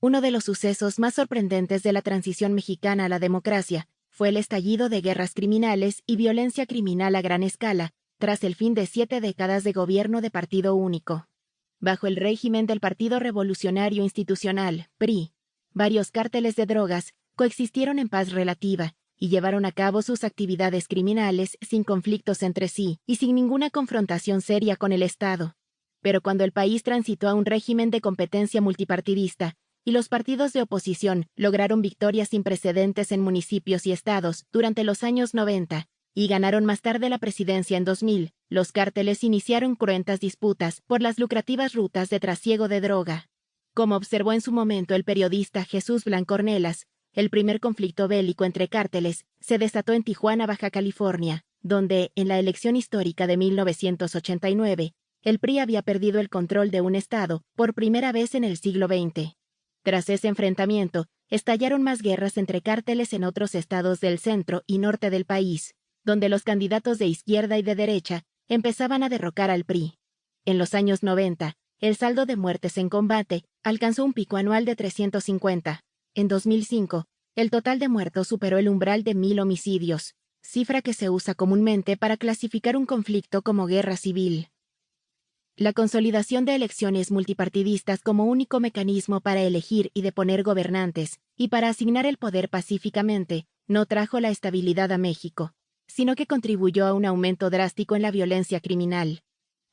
Uno de los sucesos más sorprendentes de la transición mexicana a la democracia fue el estallido de guerras criminales y violencia criminal a gran escala, tras el fin de 7 décadas de gobierno de partido único. Bajo el régimen del Partido Revolucionario Institucional, PRI, varios cárteles de drogas coexistieron en paz relativa y llevaron a cabo sus actividades criminales sin conflictos entre sí y sin ninguna confrontación seria con el Estado. Pero cuando el país transitó a un régimen de competencia multipartidista, y los partidos de oposición lograron victorias sin precedentes en municipios y estados durante los años 90, y ganaron más tarde la presidencia en 2000, los cárteles iniciaron cruentas disputas por las lucrativas rutas de trasiego de droga. Como observó en su momento el periodista Jesús Blanco Ornelas, el primer conflicto bélico entre cárteles se desató en Tijuana, Baja California, donde, en la elección histórica de 1989, el PRI había perdido el control de un estado por primera vez en el siglo XX. Tras ese enfrentamiento, estallaron más guerras entre cárteles en otros estados del centro y norte del país, donde los candidatos de izquierda y de derecha empezaban a derrocar al PRI. En los años 90, el saldo de muertes en combate alcanzó un pico anual de 350. En 2005, el total de muertos superó el umbral de 1000 homicidios, cifra que se usa comúnmente para clasificar un conflicto como guerra civil. La consolidación de elecciones multipartidistas como único mecanismo para elegir y deponer gobernantes y para asignar el poder pacíficamente no trajo la estabilidad a México, sino que contribuyó a un aumento drástico en la violencia criminal.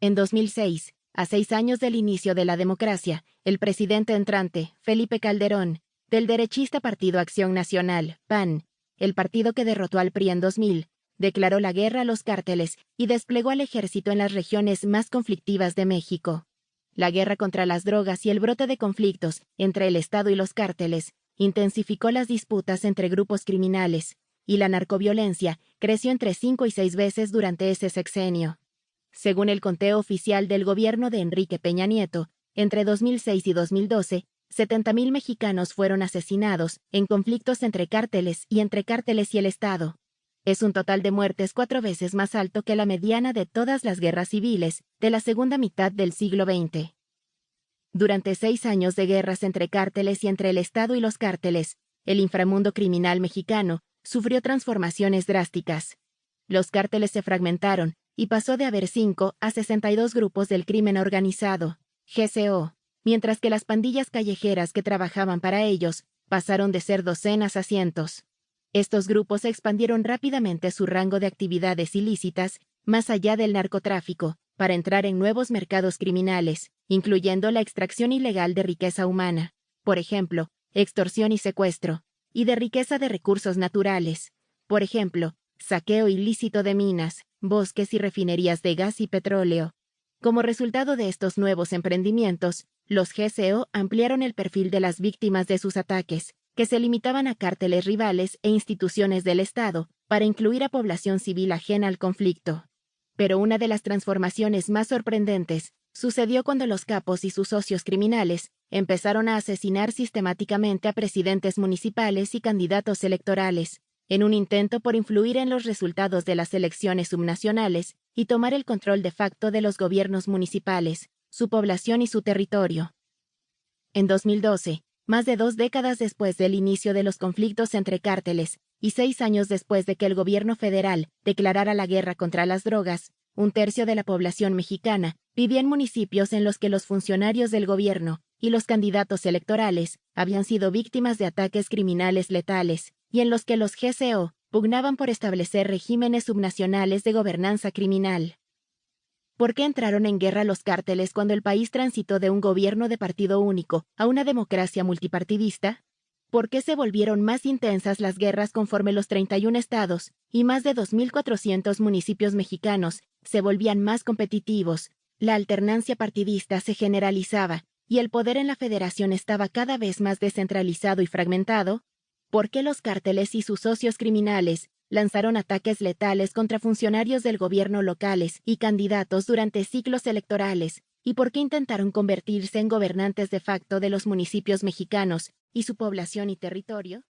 En 2006, a 6 años del inicio de la democracia, el presidente entrante, Felipe Calderón, del derechista Partido Acción Nacional, PAN, el partido que derrotó al PRI en 2000, declaró la guerra a los cárteles y desplegó al ejército en las regiones más conflictivas de México. La guerra contra las drogas y el brote de conflictos entre el Estado y los cárteles intensificó las disputas entre grupos criminales, y la narcoviolencia creció entre 5 y 6 veces durante ese sexenio. Según el conteo oficial del gobierno de Enrique Peña Nieto, entre 2006 y 2012, 70,000 mexicanos fueron asesinados en conflictos entre cárteles y el Estado. Es un total de muertes 4 veces más alto que la mediana de todas las guerras civiles de la segunda mitad del siglo XX. Durante 6 años de guerras entre cárteles y entre el Estado y los cárteles, el inframundo criminal mexicano sufrió transformaciones drásticas. Los cárteles se fragmentaron y pasó de haber 5 a 62 grupos del crimen organizado, GCO, mientras que las pandillas callejeras que trabajaban para ellos pasaron de ser docenas a cientos. Estos grupos expandieron rápidamente su rango de actividades ilícitas más allá del narcotráfico, para entrar en nuevos mercados criminales, incluyendo la extracción ilegal de riqueza humana, por ejemplo, extorsión y secuestro, y de riqueza de recursos naturales, por ejemplo, saqueo ilícito de minas, bosques y refinerías de gas y petróleo. Como resultado de estos nuevos emprendimientos, los GCO ampliaron el perfil de las víctimas de sus ataques, que se limitaban a cárteles rivales e instituciones del Estado, para incluir a población civil ajena al conflicto. Pero una de las transformaciones más sorprendentes sucedió cuando los capos y sus socios criminales empezaron a asesinar sistemáticamente a presidentes municipales y candidatos electorales, en un intento por influir en los resultados de las elecciones subnacionales y tomar el control de facto de los gobiernos municipales, su población y su territorio. En 2012, más de 2 décadas después del inicio de los conflictos entre cárteles y 6 años después de que el gobierno federal declarara la guerra contra las drogas, 1/3 de la población mexicana vivía en municipios en los que los funcionarios del gobierno y los candidatos electorales habían sido víctimas de ataques criminales letales, y en los que los GCO pugnaban por establecer regímenes subnacionales de gobernanza criminal. ¿Por qué entraron en guerra los cárteles cuando el país transitó de un gobierno de partido único a una democracia multipartidista? ¿Por qué se volvieron más intensas las guerras conforme los 31 estados y más de 2,400 municipios mexicanos se volvían más competitivos, la alternancia partidista se generalizaba y el poder en la federación estaba cada vez más descentralizado y fragmentado? ¿Por qué los cárteles y sus socios criminales lanzaron ataques letales contra funcionarios del gobierno locales y candidatos durante ciclos electorales? ¿Y por qué intentaron convertirse en gobernantes de facto de los municipios mexicanos y su población y territorio?